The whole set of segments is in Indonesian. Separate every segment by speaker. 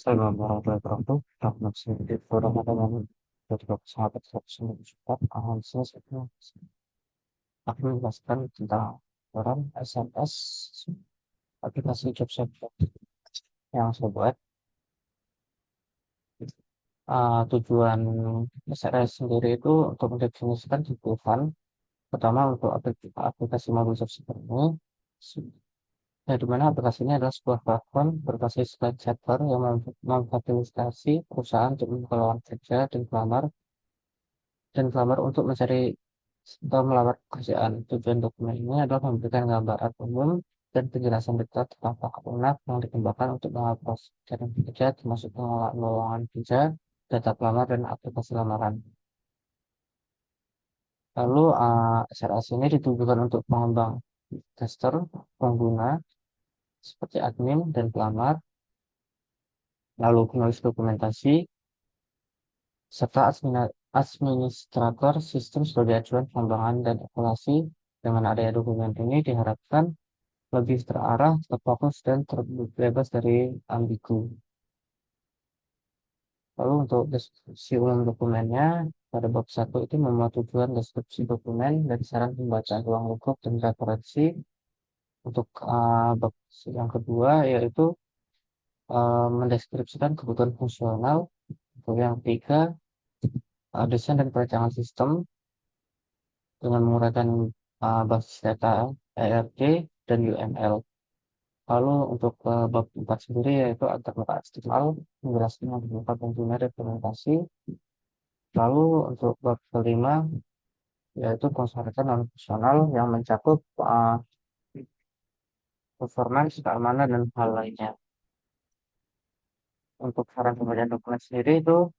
Speaker 1: Assalamualaikum warahmatullahi wabarakatuh. Rahmat sedikit kurang ada momen dari sahabat cepat saya sudah akan menjelaskan tentang orang SMS aplikasi job center yang saya buat. Tujuan SRS sendiri itu untuk mendefinisikan kebutuhan pertama untuk aplikasi mobil job center ini, di mana aplikasi ini adalah sebuah platform berbasis web chatbot yang memfasilitasi perusahaan untuk membuka lowongan kerja dan pelamar untuk mencari atau melamar pekerjaan. Tujuan dokumen ini adalah memberikan gambaran umum dan penjelasan detail tentang fakta yang dikembangkan untuk mengapros cari kerja, termasuk pengelolaan lowongan kerja, data pelamar, dan aplikasi lamaran. Lalu, SRS ini ditujukan untuk pengembang tester, pengguna, seperti admin dan pelamar, lalu penulis dokumentasi, serta administrator sistem sebagai acuan pengembangan dan evaluasi. Dengan adanya dokumen ini diharapkan lebih terarah, terfokus, dan terbebas dari ambigu. Lalu untuk deskripsi umum dokumennya, pada bab 1 itu memuat tujuan deskripsi dokumen dan saran pembacaan ruang lingkup dan referensi. Untuk bab yang kedua yaitu mendeskripsikan kebutuhan fungsional. Untuk yang ketiga, desain dan perancangan sistem dengan menggunakan basis data ERD dan UML. Lalu untuk bab 4 sendiri yaitu antarmuka eksternal, menjelaskan antarmuka pengguna dan implementasi. Lalu untuk bab kelima yaitu konsultan non fungsional yang mencakup performance, keamanan, dan hal lainnya. Untuk saran pembacaan dokumen sendiri itu,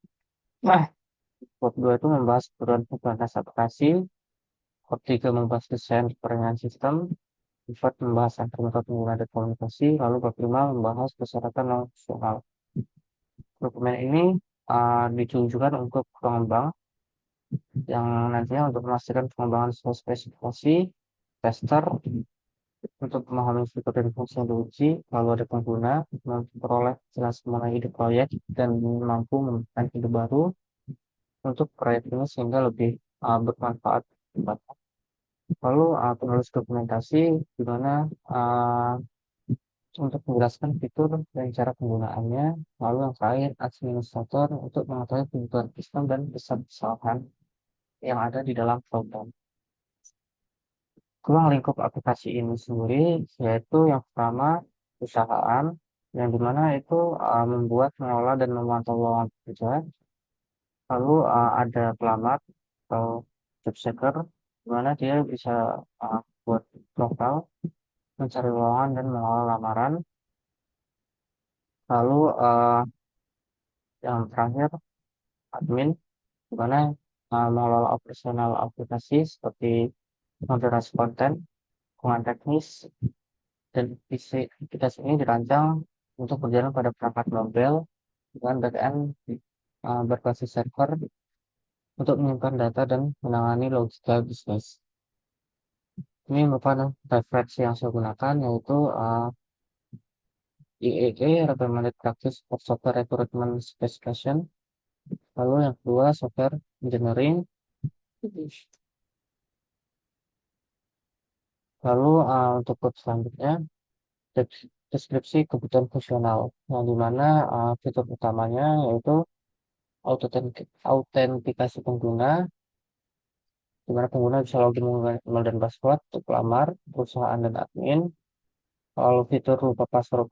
Speaker 1: nah, bab 2 itu membahas kebutuhan pembahasan aplikasi, bab 3 membahas desain perancangan sistem, 4 membahas antarmuka pengguna dan komunikasi, lalu bab 5 membahas persyaratan non fungsional. Dokumen ini ditujukan untuk pengembang yang nantinya untuk memastikan pengembangan sesuai spesifikasi, tester untuk memahami fitur dan fungsi yang diuji, lalu ada pengguna memperoleh jelas mengenai ide proyek dan mampu menemukan ide baru untuk proyek ini sehingga lebih bermanfaat. Lalu penulis dokumentasi di mana uh, untuk menjelaskan fitur dan cara penggunaannya, lalu yang terakhir administrator untuk mengetahui kebutuhan sistem dan kesalahan yang ada di dalam program. Ruang lingkup aplikasi ini sendiri yaitu yang pertama perusahaan yang dimana itu membuat, mengelola, dan memantau lowongan kerja. Lalu ada pelamar atau job seeker di mana dia bisa buat profil, mencari lowongan, dan mengelola lamaran. Lalu yang terakhir admin di mana mengelola operasional aplikasi seperti moderasi konten, hubungan teknis, dan aplikasi ini dirancang untuk berjalan pada perangkat mobile dengan backend berbasis server untuk menyimpan data dan menangani logika bisnis. Ini merupakan referensi yang saya gunakan yaitu IEE Recommended Practice for Software Recruitment Specification. Lalu yang kedua Software Engineering. Lalu untuk bab selanjutnya deskripsi kebutuhan fungsional yang dimana fitur utamanya yaitu autentikasi pengguna, di mana pengguna bisa login menggunakan email dan password untuk pelamar, perusahaan, dan admin. Lalu fitur rupa password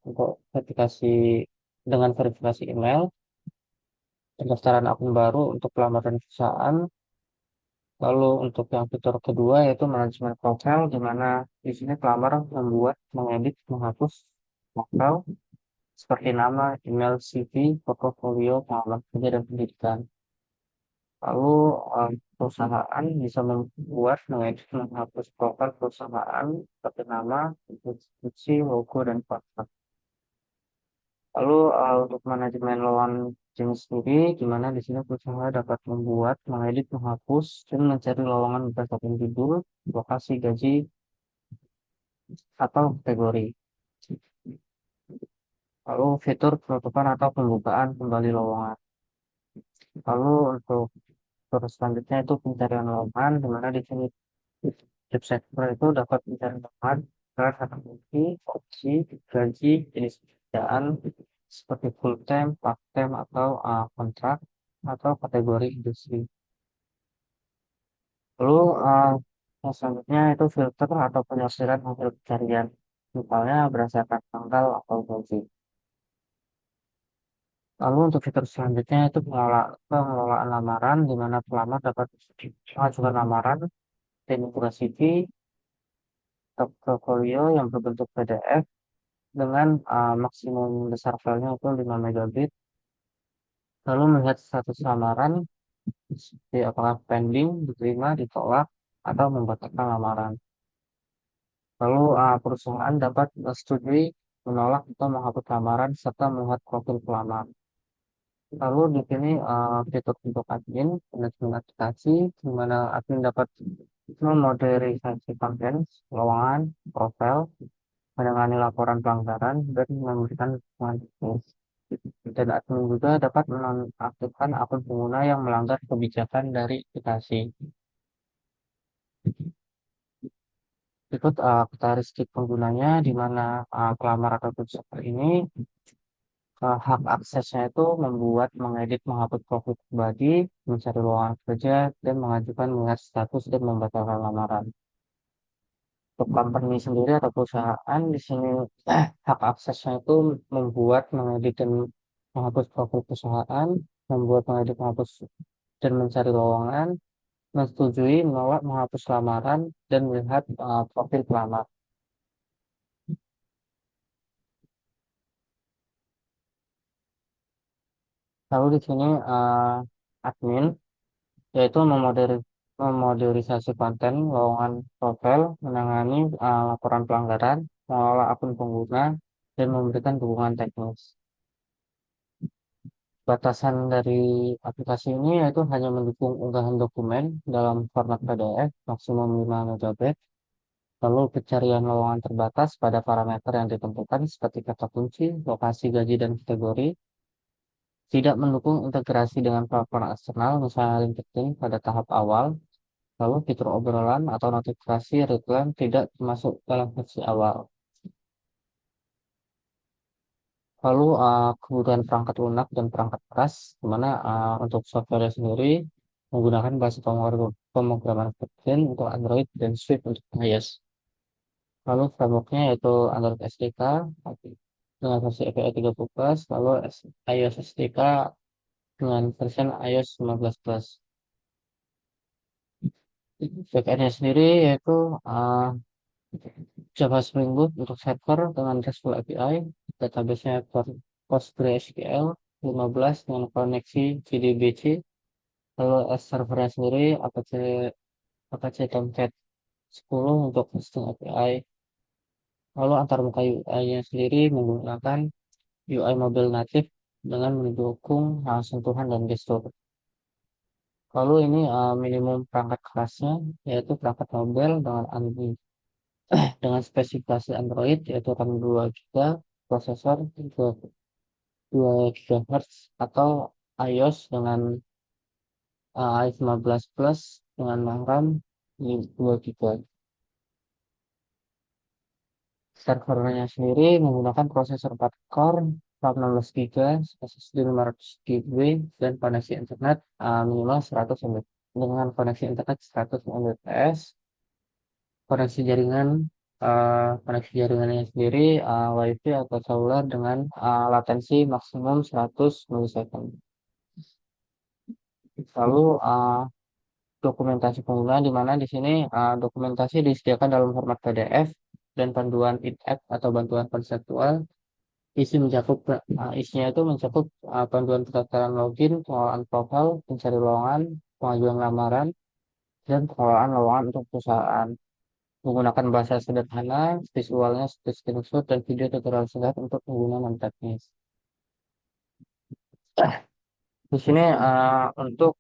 Speaker 1: untuk verifikasi dengan verifikasi email, pendaftaran akun baru untuk pelamar dan perusahaan. Lalu untuk yang fitur kedua yaitu manajemen profil, di mana di sini pelamar membuat, mengedit, menghapus profil seperti nama, email, CV, portofolio, pengalaman kerja, dan pendidikan. Lalu perusahaan bisa membuat, mengedit, menghapus profil perusahaan seperti nama, institusi, logo, dan password. Lalu untuk manajemen lowongan jenis sendiri, di mana di sini perusahaan dapat membuat, mengedit, menghapus, dan mencari lowongan berdasarkan judul, lokasi, gaji, atau kategori. Lalu fitur penutupan atau pembukaan kembali lowongan. Lalu untuk terus selanjutnya itu pencarian lowongan, di mana di sini job seeker itu dapat mencari lowongan berdasarkan opsi, gaji, jenis pekerjaan seperti full time, part time atau kontrak atau kategori industri. Lalu yang selanjutnya itu filter atau penyelesaian hasil pencarian, misalnya berdasarkan tanggal atau gaji. Lalu untuk fitur selanjutnya itu pengelolaan lamaran, di mana pelamar dapat mengajukan lamaran, dan juga CV, portfolio yang berbentuk PDF dengan maksimum besar filenya itu 5 megabit. Lalu melihat status lamaran, seperti apakah pending, diterima, ditolak, atau membatalkan lamaran. Lalu perusahaan dapat menyetujui, menolak, atau menghapus lamaran serta melihat profil pelamar. Lalu di sini fitur untuk admin, manajemen aplikasi, di mana admin dapat memodernisasi konten, lowongan, profil, menangani laporan pelanggaran, dan memberikan dukungan teknis. Dan admin juga dapat menonaktifkan akun pengguna yang melanggar kebijakan dari aplikasi. Berikut karakteristik penggunanya, di mana pelamar atau perusahaan ini hak aksesnya itu membuat, mengedit, menghapus profil pribadi, mencari lowongan kerja, dan mengajukan melihat status dan membatalkan lamaran. Untuk company sendiri atau perusahaan di sini hak aksesnya itu membuat, mengedit, dan menghapus profil perusahaan, membuat, mengedit, menghapus, dan mencari lowongan, menyetujui, menolak, menghapus lamaran, dan melihat profil pelamar. Lalu di sini admin yaitu memodernisasi konten, lowongan profil, menangani laporan pelanggaran, mengelola akun pengguna, dan memberikan dukungan teknis. Batasan dari aplikasi ini yaitu hanya mendukung unggahan dokumen dalam format PDF maksimum 5 MB, lalu pencarian lowongan terbatas pada parameter yang ditentukan seperti kata kunci, lokasi, gaji, dan kategori, tidak mendukung integrasi dengan platform eksternal, misalnya LinkedIn pada tahap awal. Lalu fitur obrolan atau notifikasi real tidak termasuk dalam versi awal. Lalu kebutuhan perangkat lunak dan perangkat keras, di mana untuk software sendiri menggunakan bahasa pemrograman Kotlin untuk Android dan Swift untuk iOS. Lalu frameworknya yaitu Android SDK dengan versi API 13+, lalu iOS SDK dengan versi iOS 15 plus. Backend-nya sendiri yaitu uh, Java Spring Boot untuk server dengan RESTful API, database-nya PostgreSQL 15 dengan koneksi JDBC, lalu servernya sendiri Apache Tomcat 10 untuk hosting API, lalu antarmuka UI-nya sendiri menggunakan UI mobile native dengan mendukung sentuhan dan gestur. Lalu ini minimum perangkat kerasnya yaitu perangkat mobile dengan spesifikasi Android yaitu RAM 2 GB, prosesor 2 GHz, atau iOS dengan i15 Plus dengan RAM 2 GB. Servernya sendiri menggunakan prosesor 4 core, RAM 16 GB, SSD 500 GB, dan koneksi internet minimal 100 Mbps. Dengan koneksi internet 100 Mbps, koneksi jaringannya sendiri WiFi atau seluler dengan latensi maksimum 100 milisecond. Lalu dokumentasi penggunaan, di mana di sini dokumentasi disediakan dalam format PDF dan panduan in-app atau bantuan konseptual. Isinya itu mencakup panduan pendaftaran login, pengelolaan profil, pencari lowongan, pengajuan lamaran, dan pengelolaan lowongan untuk perusahaan. Menggunakan bahasa sederhana, visualnya seperti screenshot dan video tutorial singkat untuk pengguna non teknis. Di sini untuk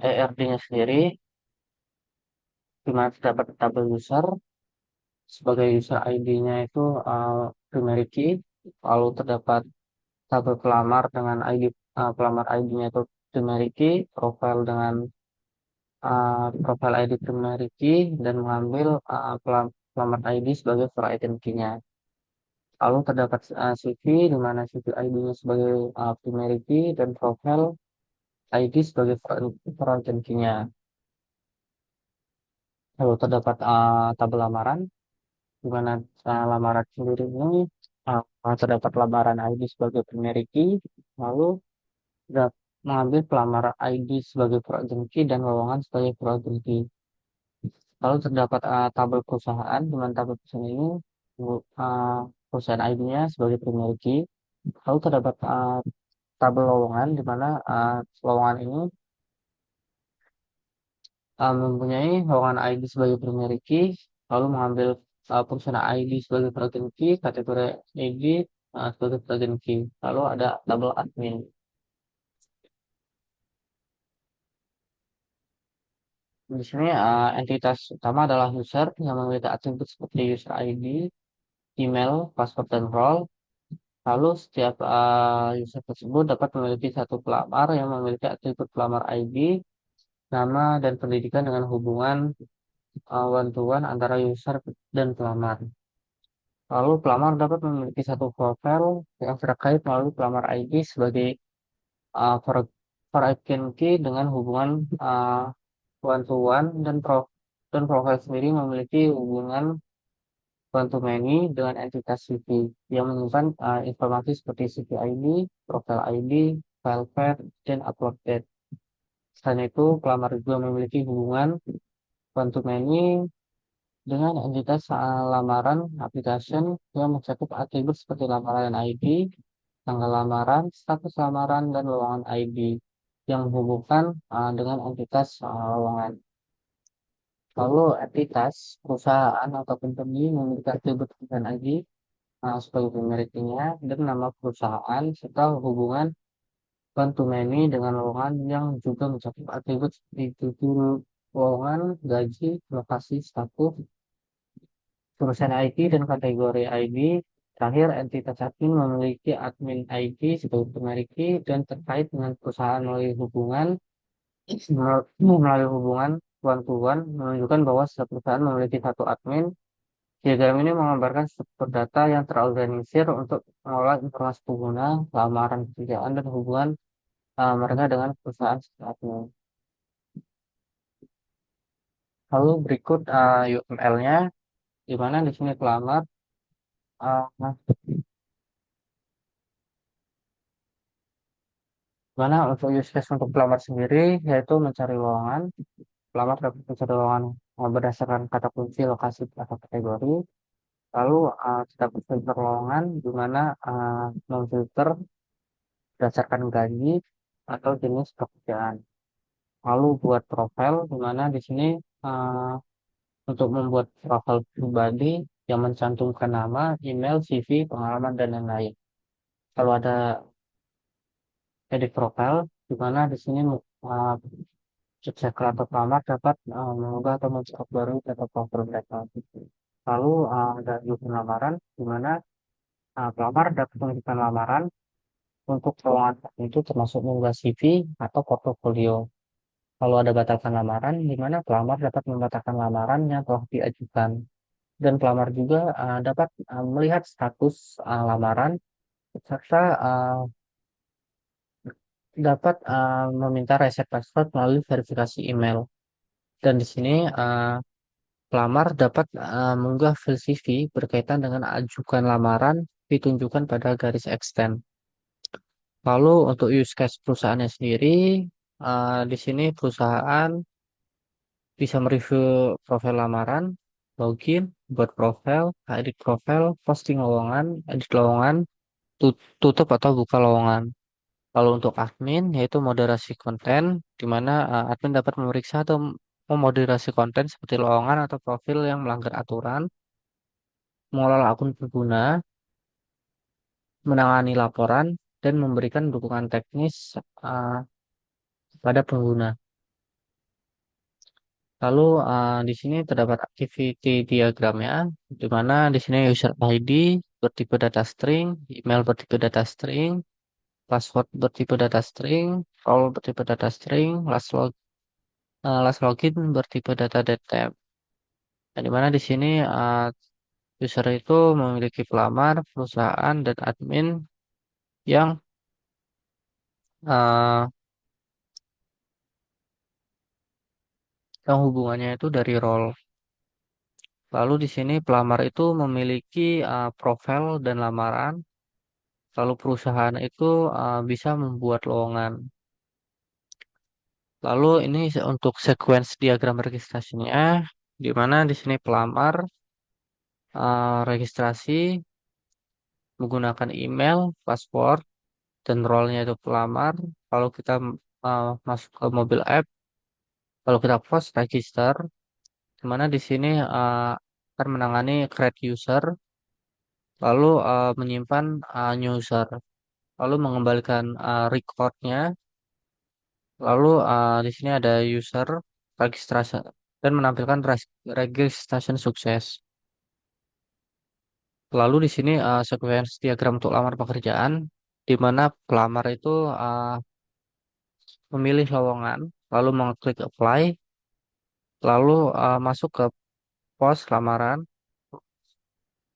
Speaker 1: ERD-nya sendiri, di mana terdapat tabel user, sebagai user ID-nya itu primary key, Lalu terdapat tabel pelamar dengan ID, pelamar ID-nya itu dimiliki, profil ID dimiliki, dan mengambil pelamar ID sebagai for item key-nya. Lalu terdapat CV di mana CV ID-nya sebagai primary key dan profil ID sebagai for item key-nya. Lalu terdapat tabel lamaran di mana lamaran sendiri ini terdapat lamaran ID sebagai primary key, lalu mengambil pelamar ID sebagai for item key dan lowongan sebagai for item key. Lalu terdapat tabel perusahaan, di mana tabel perusahaan ini uh, perusahaan ID-nya sebagai primary key. Lalu terdapat tabel lowongan, di mana lowongan ini mempunyai lowongan ID sebagai primary key, lalu mengambil perusahaan ID sebagai plugin key, kategori ID sebagai plugin key. Lalu ada tabel admin. Di sini entitas utama adalah user yang memiliki atribut seperti user ID, email, password, dan role. Lalu setiap user tersebut dapat memiliki satu pelamar yang memiliki atribut pelamar ID, nama, dan pendidikan dengan hubungan one-to-one antara user dan pelamar. Lalu pelamar dapat memiliki satu profil yang terkait melalui pelamar ID sebagai for, icon key dengan hubungan one-to-one, dan profil sendiri memiliki hubungan one-to-many dengan entitas CV yang menyimpan informasi seperti CV ID, profil ID, file path, dan upload date. Selain itu, pelamar juga memiliki hubungan one-to-many dengan entitas lamaran application yang mencakup atribut seperti lamaran ID, tanggal lamaran, status lamaran, dan lowongan ID yang menghubungkan dengan entitas lowongan. Lalu entitas perusahaan atau company memiliki atribut perusahaan ID sebagai pemiliknya dan nama perusahaan serta hubungan one to many dengan lowongan yang juga mencakup atribut seperti judul lowongan, gaji, lokasi, status, perusahaan ID, dan kategori ID. Terakhir, entitas admin memiliki admin ID sebagai pemiliki dan terkait dengan perusahaan melalui hubungan one to one menunjukkan bahwa setiap perusahaan memiliki satu admin. Diagram ini menggambarkan struktur data yang terorganisir untuk mengolah informasi pengguna, lamaran pekerjaan, dan hubungan mereka dengan perusahaan admin. Lalu berikut UML-nya, di mana di sini pelamar uh, mana untuk use case untuk pelamar sendiri yaitu mencari lowongan. Pelamar dapat mencari lowongan berdasarkan kata kunci, lokasi, atau kategori. Lalu terdapat filter lowongan di mana memfilter berdasarkan gaji atau jenis pekerjaan. Lalu buat profil di mana di sini uh, untuk membuat profil pribadi yang mencantumkan nama, email, CV, pengalaman, dan lain-lain. Kalau ada edit profile di mana di sini uh, subscriber atau pelamar dapat mengubah atau men-upload baru data profil mereka. Lalu ada juga lamaran di mana pelamar dapat mengirimkan lamaran untuk lowongan tertentu termasuk mengunggah CV atau portofolio. Lalu ada batalkan lamaran di mana pelamar dapat membatalkan lamaran yang telah diajukan. Dan pelamar juga dapat melihat status lamaran serta dapat meminta reset password melalui verifikasi email. Dan di sini pelamar dapat mengunggah file CV berkaitan dengan ajukan lamaran ditunjukkan pada garis extend. Lalu untuk use case perusahaannya sendiri, di sini perusahaan bisa mereview profil lamaran, login, buat profil, edit profil, posting lowongan, edit lowongan, tutup atau buka lowongan. Lalu untuk admin, yaitu moderasi konten, di mana admin dapat memeriksa atau memoderasi konten seperti lowongan atau profil yang melanggar aturan, mengelola akun pengguna, menangani laporan, dan memberikan dukungan teknis uh, pada pengguna. Lalu di sini terdapat activity diagramnya, di mana di sini user ID, bertipe data string, email bertipe data string, password bertipe data string, role bertipe data string, last login bertipe data type. Nah, di mana di sini user itu memiliki pelamar, perusahaan, dan admin yang uh, yang hubungannya itu dari role. Lalu di sini pelamar itu memiliki profil dan lamaran. Lalu perusahaan itu bisa membuat lowongan. Lalu ini untuk sequence diagram registrasinya, di mana di sini pelamar registrasi menggunakan email, password, dan role-nya itu pelamar. Lalu kita masuk ke mobil app, lalu kita post register, di mana di sini akan menangani create user, lalu menyimpan new user, lalu mengembalikan record-nya, lalu di sini ada user registrasi dan menampilkan registration sukses. Lalu di sini sequence diagram untuk lamar pekerjaan, di mana pelamar itu memilih lowongan, lalu mengklik apply, lalu masuk ke pos lamaran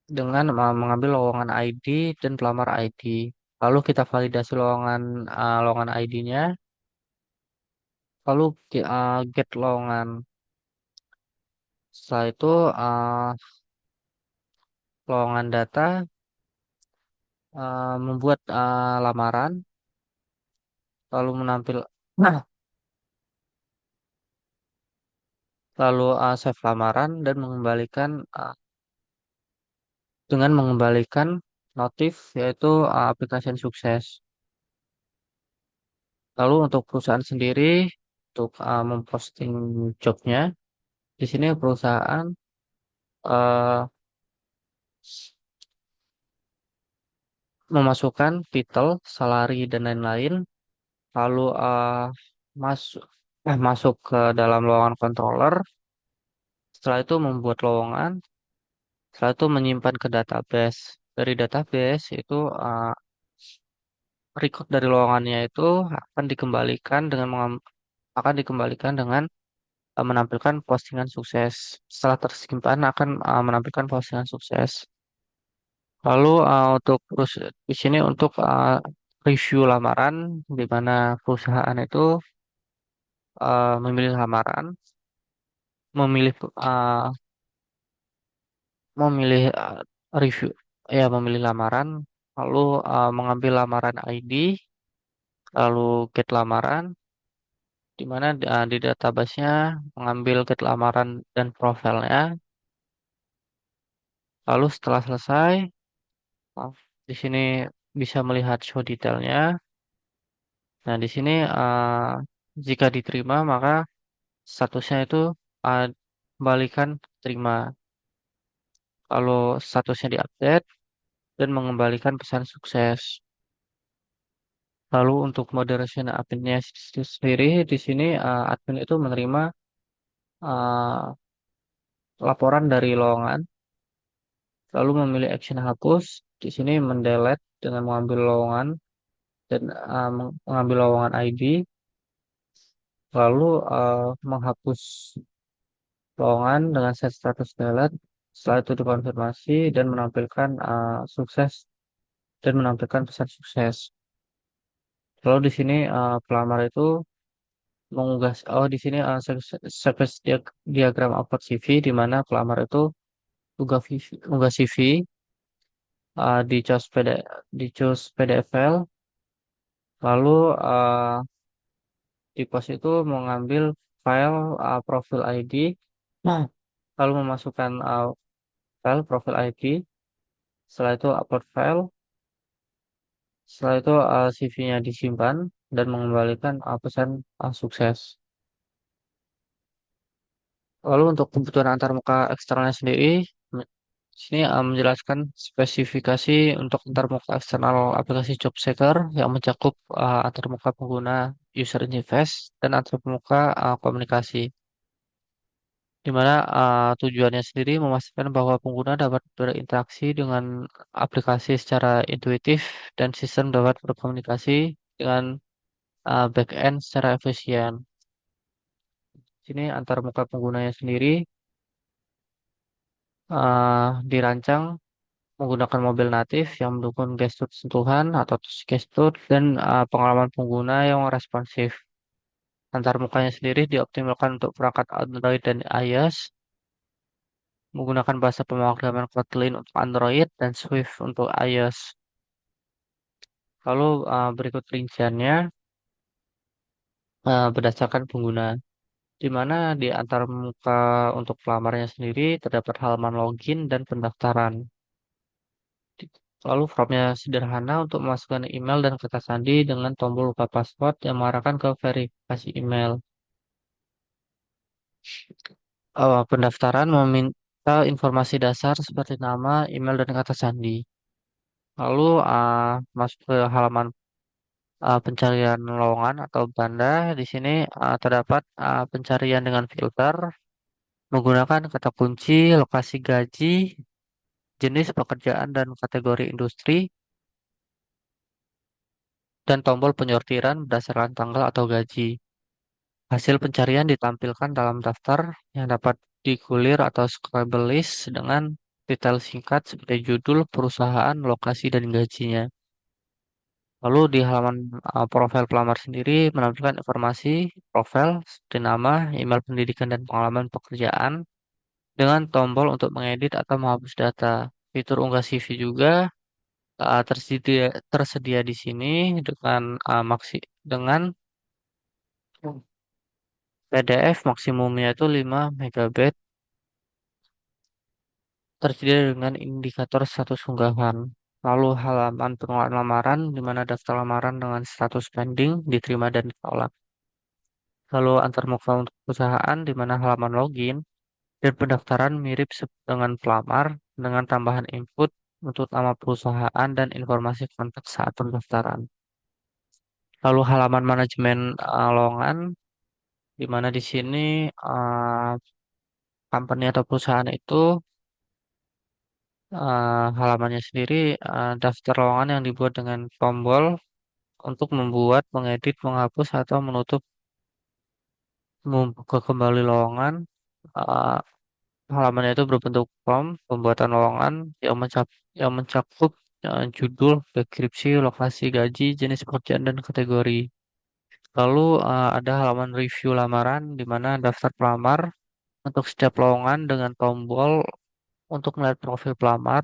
Speaker 1: dengan mengambil lowongan ID dan pelamar ID. Lalu kita validasi lowongan ID-nya, lalu get lowongan. Setelah itu lowongan data membuat lamaran, lalu nah, lalu save lamaran dan mengembalikan notif yaitu aplikasi sukses. Lalu untuk perusahaan sendiri untuk memposting jobnya, di sini perusahaan eh, memasukkan title, salary dan lain-lain, lalu masuk masuk ke dalam lowongan controller. Setelah itu membuat lowongan, setelah itu menyimpan ke database. Dari database itu record dari lowongannya itu akan dikembalikan menampilkan postingan sukses. Setelah tersimpan akan menampilkan postingan sukses. Lalu di sini untuk review lamaran di mana perusahaan itu memilih lamaran, memilih uh, memilih review memilih lamaran, lalu mengambil lamaran ID, lalu get lamaran, di mana di database-nya mengambil get lamaran dan profilnya. Lalu setelah selesai, uh, di sini bisa melihat show detailnya. Nah, di sini jika diterima maka statusnya itu uh, kembalikan terima. Lalu statusnya diupdate dan mengembalikan pesan sukses. Lalu untuk moderation adminnya sendiri di sini admin itu menerima uh, laporan dari lowongan, lalu memilih action hapus. Di sini mendelete dengan mengambil lowongan dan mengambil lowongan ID, lalu menghapus lowongan dengan set status delete. Setelah itu dikonfirmasi dan menampilkan sukses dan menampilkan pesan sukses. Lalu di sini pelamar itu mengunggah di sini sequence diagram upload CV di mana pelamar itu unggah CV di cus PDF file, lalu di pos itu mengambil file profil ID, nah, lalu memasukkan file profil ID, setelah itu upload file, setelah itu CV-nya disimpan dan mengembalikan pesan sukses. Lalu untuk kebutuhan antarmuka eksternalnya sendiri, di sini menjelaskan spesifikasi untuk antarmuka eksternal aplikasi job seeker yang mencakup antarmuka pengguna user interface dan antarmuka komunikasi. di mana tujuannya sendiri memastikan bahwa pengguna dapat berinteraksi dengan aplikasi secara intuitif dan sistem dapat berkomunikasi dengan back-end secara efisien. Sini antar muka penggunanya sendiri dirancang menggunakan mobil natif yang mendukung gestur sentuhan atau touch gesture dan pengalaman pengguna yang responsif. Antar mukanya sendiri dioptimalkan untuk perangkat Android dan iOS, menggunakan bahasa pemrograman Kotlin untuk Android dan Swift untuk iOS. Lalu berikut rinciannya berdasarkan pengguna, di mana di antar muka untuk pelamarnya sendiri terdapat halaman login dan pendaftaran. Lalu formnya sederhana untuk memasukkan email dan kata sandi dengan tombol lupa password yang mengarahkan ke verifikasi email. Pendaftaran meminta informasi dasar seperti nama, email, dan kata sandi. Lalu masuk ke halaman pencarian lowongan atau Banda. Di sini terdapat pencarian dengan filter menggunakan kata kunci, lokasi gaji, jenis pekerjaan dan kategori industri, dan tombol penyortiran berdasarkan tanggal atau gaji. Hasil pencarian ditampilkan dalam daftar yang dapat dikulir atau scrollable list dengan detail singkat seperti judul, perusahaan, lokasi, dan gajinya. Lalu di halaman profil pelamar sendiri menampilkan informasi profil seperti nama, email pendidikan, dan pengalaman pekerjaan dengan tombol untuk mengedit atau menghapus data. Fitur unggah CV juga tersedia di sini dengan dengan PDF maksimumnya itu 5 MB, tersedia dengan indikator status unggahan. Lalu halaman pengelolaan lamaran, di mana daftar lamaran dengan status pending, diterima dan ditolak. Lalu antarmuka untuk perusahaan, di mana halaman login dan pendaftaran mirip dengan pelamar, dengan tambahan input untuk nama perusahaan dan informasi kontak saat pendaftaran. Lalu halaman manajemen lowongan, di mana di sini uh, company atau perusahaan itu halamannya sendiri daftar lowongan yang dibuat dengan tombol untuk membuat, mengedit, menghapus atau menutup, membuka kembali lowongan. Uh, Halamannya itu berbentuk form pembuatan lowongan yang mencakup judul, deskripsi, lokasi, gaji, jenis pekerjaan, dan kategori. Lalu ada halaman review lamaran di mana daftar pelamar untuk setiap lowongan dengan tombol untuk melihat profil pelamar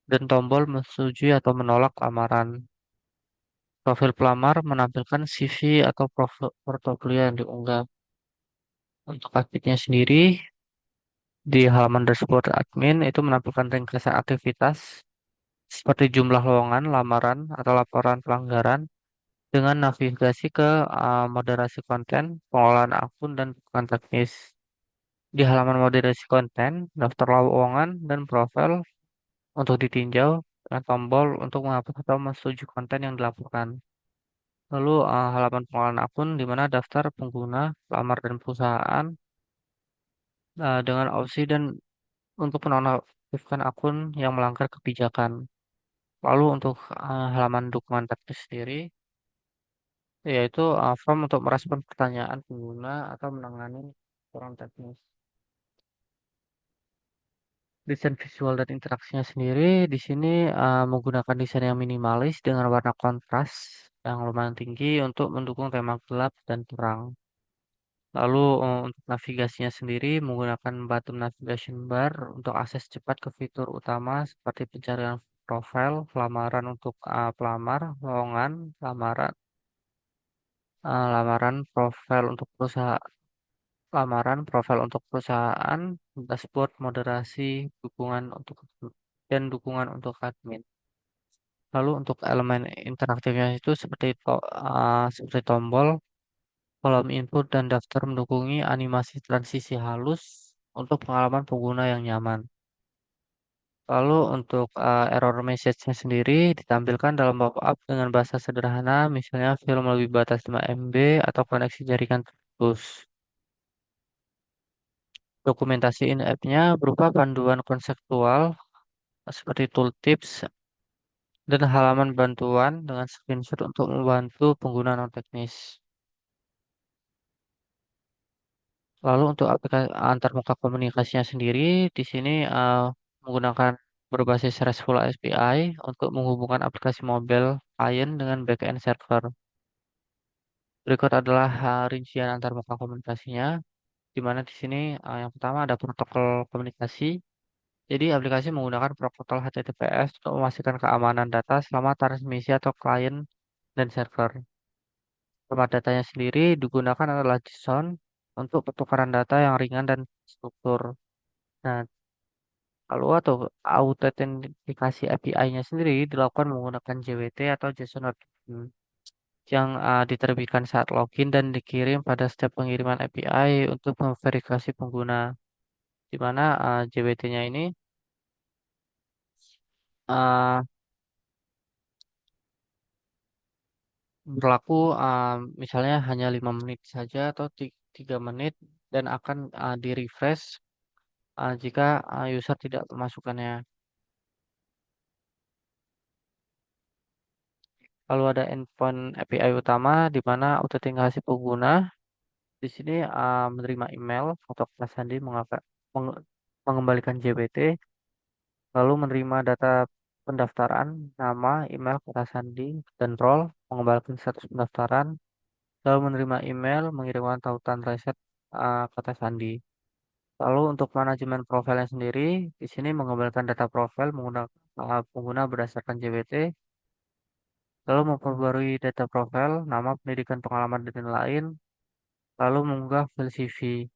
Speaker 1: dan tombol menyetujui atau menolak lamaran. Profil pelamar menampilkan CV atau profil portofolio yang diunggah. Untuk aktifnya sendiri, di halaman dashboard admin itu menampilkan ringkasan aktivitas seperti jumlah lowongan, lamaran, atau laporan pelanggaran dengan navigasi ke moderasi konten, pengelolaan akun, dan dukungan teknis. Di halaman moderasi konten, daftar lowongan dan profil untuk ditinjau dengan tombol untuk menghapus atau menyetujui konten yang dilaporkan. Lalu halaman pengelolaan akun di mana daftar pengguna, pelamar, dan perusahaan dengan opsi dan untuk menonaktifkan akun yang melanggar kebijakan. Lalu untuk halaman dokumen teknis sendiri, yaitu form untuk merespon pertanyaan pengguna atau menangani kurang teknis. Desain visual dan interaksinya sendiri di sini menggunakan desain yang minimalis dengan warna kontras yang lumayan tinggi untuk mendukung tema gelap dan terang. Lalu untuk navigasinya sendiri menggunakan button navigation bar untuk akses cepat ke fitur utama seperti pencarian profil, lamaran untuk pelamar, lowongan, lamaran profil untuk perusahaan, profil untuk perusahaan, dashboard moderasi, dukungan untuk dan dukungan untuk admin. Lalu untuk elemen interaktifnya itu seperti tombol, kolom input dan daftar mendukungi animasi transisi halus untuk pengalaman pengguna yang nyaman. Lalu untuk error message-nya sendiri ditampilkan dalam pop-up dengan bahasa sederhana, misalnya film lebih batas 5 MB atau koneksi jaringan terputus. Dokumentasi in-app-nya berupa panduan konseptual seperti tooltips dan halaman bantuan dengan screenshot untuk membantu pengguna non teknis. Lalu untuk aplikasi antarmuka komunikasinya sendiri, di sini menggunakan berbasis RESTful API untuk menghubungkan aplikasi mobile client dengan backend server. Berikut adalah rincian antarmuka komunikasinya, di mana di sini yang pertama ada protokol komunikasi. Jadi aplikasi menggunakan protokol HTTPS untuk memastikan keamanan data selama transmisi atau klien dan server. Format datanya sendiri digunakan adalah JSON untuk pertukaran data yang ringan dan struktur. Nah, lalu atau autentifikasi API-nya sendiri dilakukan menggunakan JWT atau JSON Web yang diterbitkan saat login dan dikirim pada setiap pengiriman API untuk memverifikasi pengguna, di mana JWT-nya ini uh, berlaku misalnya hanya 5 menit saja atau 3 menit dan akan di-refresh jika user tidak memasukkannya. Lalu ada endpoint API utama di mana autentikasi pengguna di sini menerima email atau kata sandi meng- mengembalikan JWT, lalu menerima data pendaftaran, nama, email, kata sandi, dan role, mengembalikan status pendaftaran, lalu menerima email, mengirimkan tautan reset kata sandi. Lalu untuk manajemen profilnya sendiri, di sini mengembalikan data profil menggunakan pengguna berdasarkan JWT, lalu memperbarui data profil, nama, pendidikan, pengalaman, dan lain-lain, lalu mengunggah file CV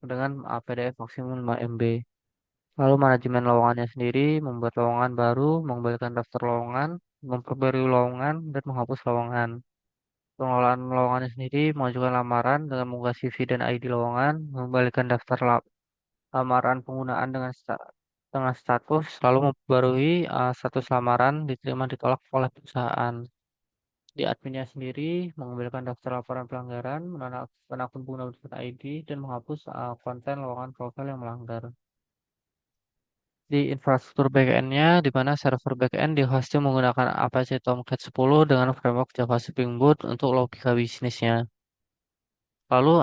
Speaker 1: dengan PDF maksimum 5 MB. Lalu manajemen lowongannya sendiri, membuat lowongan baru, mengembalikan daftar lowongan, memperbarui lowongan, dan menghapus lowongan. Pengelolaan lowongannya sendiri, mengajukan lamaran dengan mengunggah CV dan ID lowongan, mengembalikan daftar lamaran penggunaan dengan status, lalu memperbarui status lamaran diterima ditolak oleh perusahaan. Di adminnya sendiri, mengambilkan daftar laporan pelanggaran, menonaktifkan akun pengguna berbasis ID, dan menghapus konten lowongan profil yang melanggar. Di infrastruktur backend-nya, di mana server backend dihosting menggunakan Apache Tomcat 10 dengan framework Java Spring Boot untuk logika bisnisnya. Lalu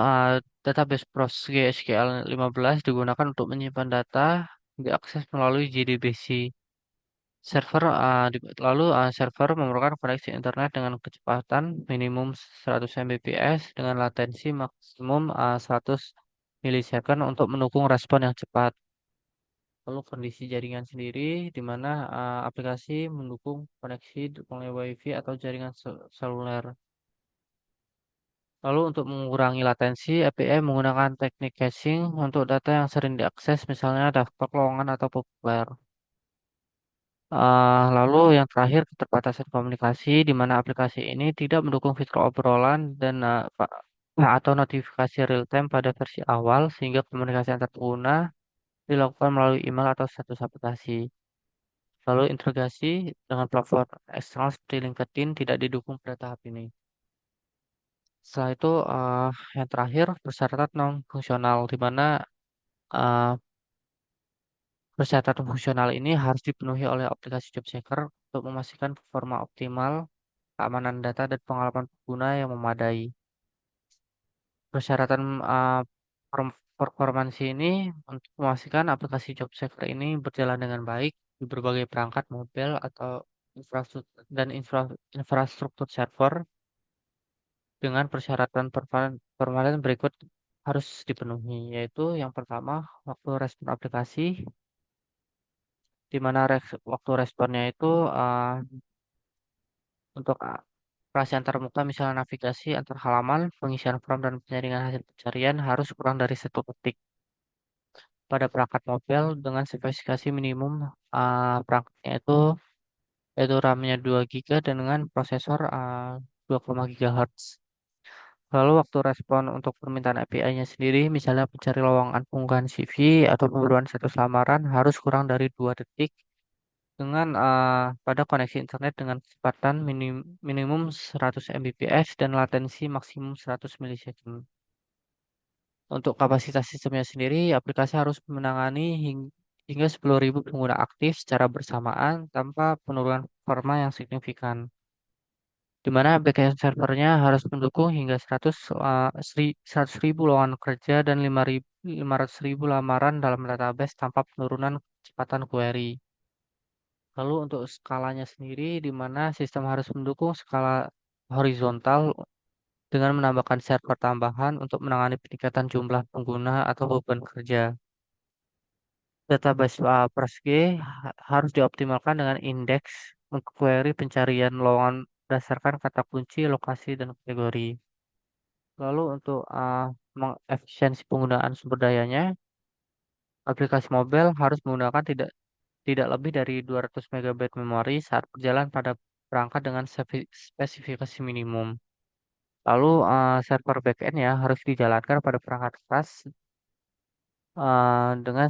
Speaker 1: database PostgreSQL 15 digunakan untuk menyimpan data diakses melalui JDBC. Lalu server memerlukan koneksi internet dengan kecepatan minimum 100 Mbps dengan latensi maksimum 100 milisecond untuk mendukung respon yang cepat. Lalu kondisi jaringan sendiri, di mana aplikasi mendukung koneksi melalui WiFi atau jaringan seluler. Lalu untuk mengurangi latensi, API menggunakan teknik caching untuk data yang sering diakses, misalnya daftar lowongan atau populer. Lalu yang terakhir keterbatasan komunikasi, di mana aplikasi ini tidak mendukung fitur obrolan dan atau notifikasi real time pada versi awal, sehingga komunikasi antar pengguna dilakukan melalui email atau status aplikasi. Lalu integrasi dengan platform eksternal seperti LinkedIn tidak didukung pada tahap ini. Setelah itu yang terakhir persyaratan non fungsional di mana eh, persyaratan fungsional ini harus dipenuhi oleh aplikasi job seeker untuk memastikan performa optimal, keamanan data dan pengalaman pengguna yang memadai. Persyaratan performansi ini untuk memastikan aplikasi job seeker ini berjalan dengan baik di berbagai perangkat mobile atau infrastruktur server dengan persyaratan permanen berikut harus dipenuhi, yaitu yang pertama waktu respon aplikasi, di mana waktu responnya itu untuk operasi antarmuka misalnya navigasi antar halaman, pengisian form dan penyaringan hasil pencarian harus kurang dari 1 detik pada perangkat mobile dengan spesifikasi minimum perangkatnya yaitu RAM-nya 2 GB dan dengan prosesor 2, GHz. Lalu waktu respon untuk permintaan API-nya sendiri, misalnya pencari lowongan pengunggahan CV atau pemburuan status lamaran harus kurang dari 2 detik dengan pada koneksi internet dengan kecepatan minimum 100 Mbps dan latensi maksimum 100 milisecond. Untuk kapasitas sistemnya sendiri, aplikasi harus menangani hingga 10.000 pengguna aktif secara bersamaan tanpa penurunan performa yang signifikan. Di mana backend servernya harus mendukung hingga 100.000 lowongan kerja dan 500.000 lamaran dalam database tanpa penurunan kecepatan query. Lalu untuk skalanya sendiri, di mana sistem harus mendukung skala horizontal dengan menambahkan server tambahan untuk menangani peningkatan jumlah pengguna atau beban kerja. Database PostgreSQL harus dioptimalkan dengan indeks query pencarian lowongan berdasarkan kata kunci, lokasi, dan kategori. Lalu untuk mengefisiensi penggunaan sumber dayanya, aplikasi mobile harus menggunakan tidak tidak lebih dari 200 MB memori saat berjalan pada perangkat dengan spesifikasi minimum. Lalu server backend ya harus dijalankan pada perangkat keras dengan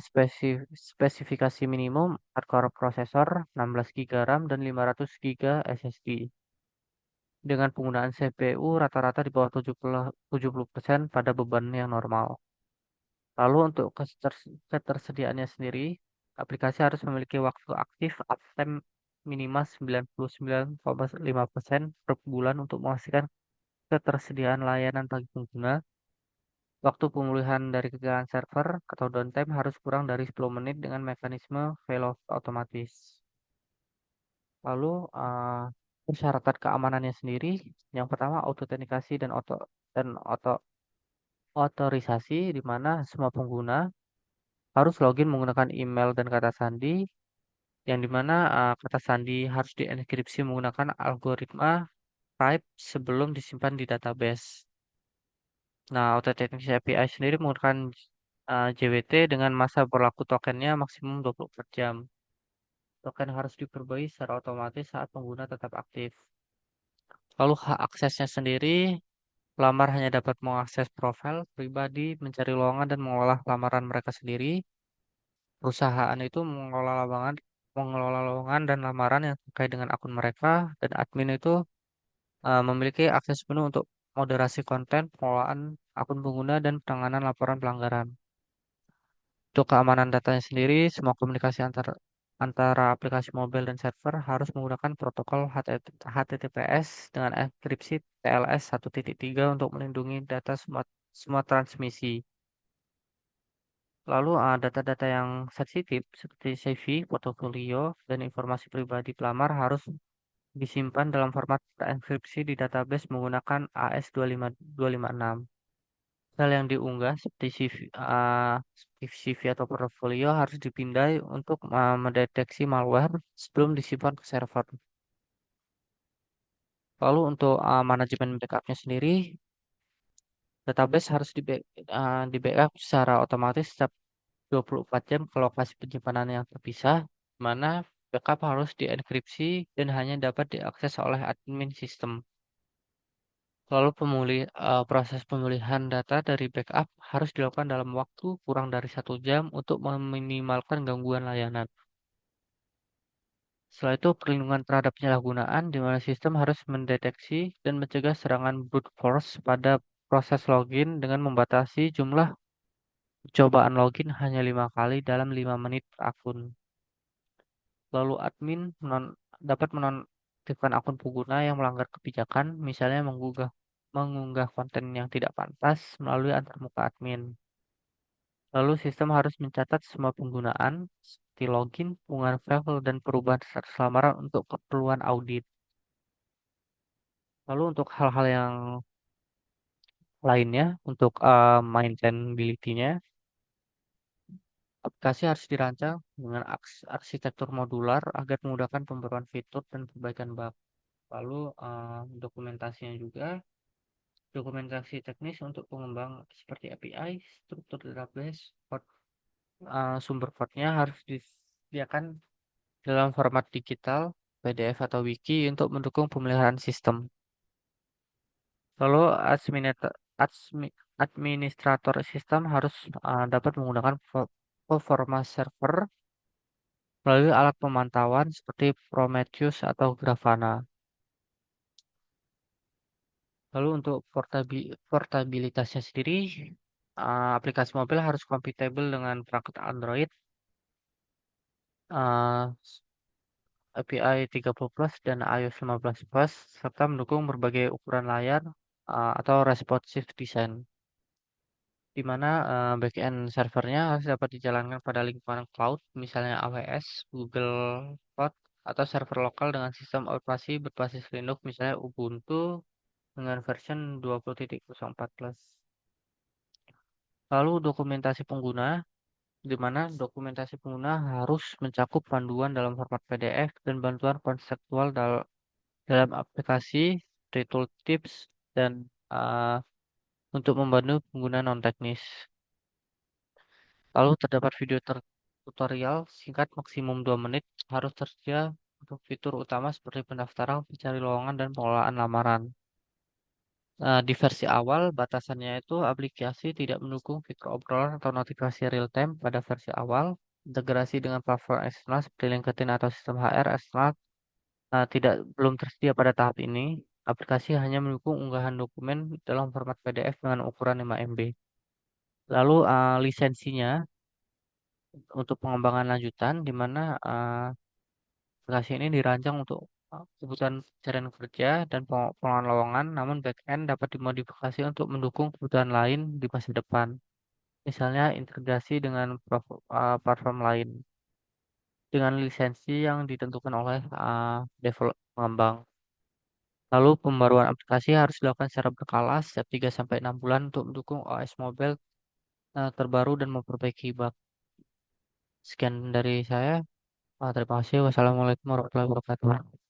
Speaker 1: spesifikasi minimum hardcore prosesor 16 GB RAM dan 500 GB SSD dengan penggunaan CPU rata-rata di bawah 70% pada beban yang normal. Lalu untuk ketersediaannya sendiri, aplikasi harus memiliki waktu aktif uptime minimal 99,5% per bulan untuk memastikan ketersediaan layanan bagi pengguna. Waktu pemulihan dari kegagalan server atau downtime harus kurang dari 10 menit dengan mekanisme failover otomatis. Lalu persyaratan keamanannya sendiri, yang pertama autentikasi dan otorisasi di mana semua pengguna harus login menggunakan email dan kata sandi, yang di mana kata sandi harus dienkripsi menggunakan algoritma type sebelum disimpan di database. Nah, authentication API sendiri menggunakan JWT dengan masa berlaku tokennya maksimum 24 jam. Token harus diperbarui secara otomatis saat pengguna tetap aktif. Lalu hak aksesnya sendiri, pelamar hanya dapat mengakses profil pribadi, mencari lowongan dan mengolah lamaran mereka sendiri. Perusahaan itu mengelola lowongan dan lamaran yang terkait dengan akun mereka, dan admin itu memiliki akses penuh untuk moderasi konten, pengelolaan akun pengguna, dan penanganan laporan pelanggaran. Untuk keamanan datanya sendiri, semua komunikasi antara aplikasi mobile dan server harus menggunakan protokol HTTPS dengan enkripsi TLS 1.3 untuk melindungi data semua transmisi. Lalu data-data yang sensitif seperti CV, portofolio, dan informasi pribadi pelamar harus disimpan dalam format terenkripsi di database menggunakan AS25256. File yang diunggah seperti CV atau portofolio harus dipindai untuk mendeteksi malware sebelum disimpan ke server. Lalu untuk manajemen backupnya sendiri, database harus di backup secara otomatis setiap 24 jam ke lokasi penyimpanan yang terpisah, di mana backup harus dienkripsi dan hanya dapat diakses oleh admin sistem. Lalu proses pemulihan data dari backup harus dilakukan dalam waktu kurang dari 1 jam untuk meminimalkan gangguan layanan. Setelah itu, perlindungan terhadap penyalahgunaan di mana sistem harus mendeteksi dan mencegah serangan brute force pada proses login dengan membatasi jumlah percobaan login hanya 5 kali dalam 5 menit per akun. Lalu admin dapat menonaktifkan akun pengguna yang melanggar kebijakan, misalnya mengunggah konten yang tidak pantas melalui antarmuka admin. Lalu sistem harus mencatat semua penggunaan seperti login, penggunaan travel, dan perubahan status lamaran untuk keperluan audit. Lalu untuk hal-hal yang lainnya, untuk maintainability-nya, aplikasi harus dirancang dengan arsitektur modular agar memudahkan pembaruan fitur dan perbaikan bug. Lalu dokumentasinya juga, dokumentasi teknis untuk pengembang seperti API, struktur database, sumber code-nya harus disediakan dalam format digital, PDF atau wiki untuk mendukung pemeliharaan sistem. Lalu administrator sistem harus dapat menggunakan performa server melalui alat pemantauan seperti Prometheus atau Grafana. Lalu untuk portabilitasnya sendiri, aplikasi mobil harus kompatibel dengan perangkat Android, uh, API 30 Plus dan iOS 15 Plus, serta mendukung berbagai ukuran layar atau responsive design, di mana backend servernya harus dapat dijalankan pada lingkungan cloud, misalnya AWS, Google Cloud, atau server lokal dengan sistem operasi berbasis Linux, misalnya Ubuntu dengan version 20.04 plus. Lalu dokumentasi pengguna, di mana dokumentasi pengguna harus mencakup panduan dalam format PDF dan bantuan konseptual dalam aplikasi, tool tips, dan uh, untuk membantu pengguna non-teknis. Lalu terdapat video tutorial singkat maksimum 2 menit harus tersedia untuk fitur utama seperti pendaftaran, pencari lowongan, dan pengelolaan lamaran. Di versi awal, batasannya itu aplikasi tidak mendukung fitur obrolan atau notifikasi real time pada versi awal. Integrasi dengan platform eksternal seperti LinkedIn atau sistem HR eksternal tidak belum tersedia pada tahap ini. Aplikasi hanya mendukung unggahan dokumen dalam format PDF dengan ukuran 5 MB. Lalu lisensinya untuk pengembangan lanjutan, di mana aplikasi ini dirancang untuk kebutuhan pencarian kerja dan pengelolaan lowongan, namun backend dapat dimodifikasi untuk mendukung kebutuhan lain di masa depan. Misalnya integrasi dengan platform lain dengan lisensi yang ditentukan oleh develop pengembang. Lalu pembaruan aplikasi harus dilakukan secara berkala setiap 3 sampai 6 bulan untuk mendukung OS mobile terbaru dan memperbaiki bug. Sekian dari saya. Terima kasih. Wassalamualaikum warahmatullahi wabarakatuh.